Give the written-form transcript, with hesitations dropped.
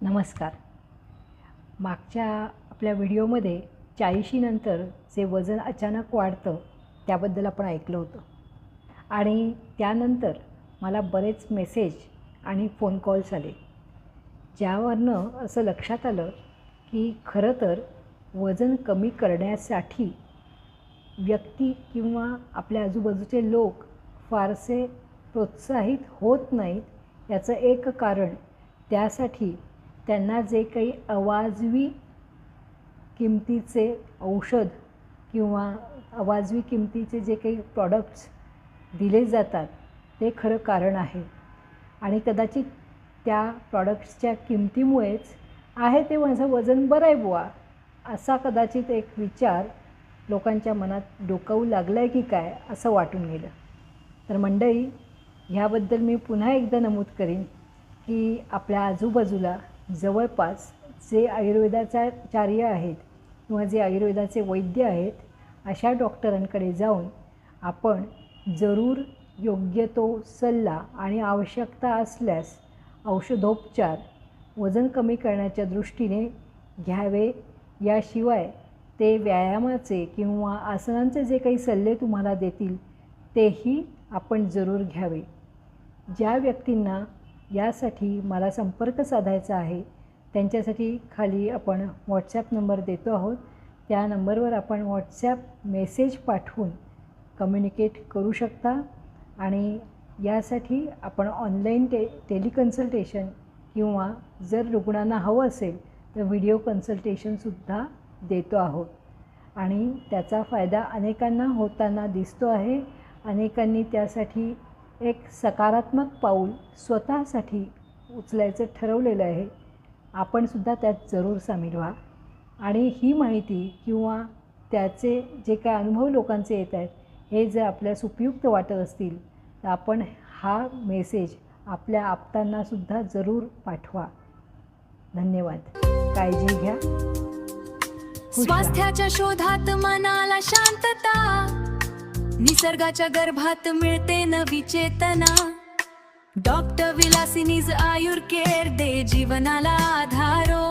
नमस्कार. मागच्या आपल्या व्हिडिओमध्ये 40 नंतर जे वजन अचानक वाढतं त्याबद्दल आपण ऐकलं होतं आणि त्यानंतर मला बरेच मेसेज आणि फोन कॉल्स आले, ज्यावरनं असं लक्षात आलं की खरं तर वजन कमी करण्यासाठी व्यक्ती किंवा आपल्या आजूबाजूचे लोक फारसे प्रोत्साहित होत नाहीत. याचं एक कारण त्यासाठी त्यांना जे काही अवाजवी किमतीचे औषध किंवा अवाजवी किमतीचे जे काही प्रॉडक्ट्स दिले जातात ते खरं कारण आहे. आणि कदाचित त्या प्रॉडक्ट्सच्या किमतीमुळेच आहे ते माझं वजन बरं आहे बुवा, असा कदाचित एक विचार लोकांच्या मनात डोकावू लागला आहे की काय असं वाटून गेलं. तर मंडळी, ह्याबद्दल मी पुन्हा एकदा नमूद करीन की आपल्या आजूबाजूला जवळपास जे आयुर्वेदाचार्य आहेत किंवा जे आयुर्वेदाचे वैद्य आहेत अशा डॉक्टरांकडे जाऊन आपण जरूर योग्य तो सल्ला आणि आवश्यकता असल्यास औषधोपचार वजन कमी करण्याच्या दृष्टीने घ्यावे. याशिवाय ते व्यायामाचे किंवा आसनांचे जे काही सल्ले तुम्हाला देतील तेही आपण जरूर घ्यावे. ज्या व्यक्तींना यासाठी मला संपर्क साधायचा आहे त्यांच्यासाठी खाली आपण व्हॉट्सॲप नंबर देतो आहोत. त्या नंबरवर आपण व्हॉट्सॲप मेसेज पाठवून कम्युनिकेट करू शकता आणि यासाठी आपण ऑनलाईन टेलिकन्सल्टेशन किंवा जर रुग्णांना हवं असेल तर व्हिडिओ कन्सल्टेशनसुद्धा देतो आहोत. आणि त्याचा फायदा अनेकांना होताना दिसतो आहे. अनेकांनी त्यासाठी एक सकारात्मक पाऊल स्वतःसाठी उचलायचं ठरवलेलं आहे. आपणसुद्धा त्यात जरूर सामील व्हा आणि ही माहिती किंवा त्याचे जे काय अनुभव लोकांचे येत आहेत हे जर आपल्यास उपयुक्त वाटत असतील तर आपण हा मेसेज आपल्या आप्तांनासुद्धा जरूर पाठवा. धन्यवाद. काळजी घ्या. स्वास्थ्याच्या शोधात मनाला शांतता, निसर्गाच्या गर्भात मिळते नवी चेतना. डॉक्टर विलासिनीज आयुर्केअर दे जीवनाला आधारो.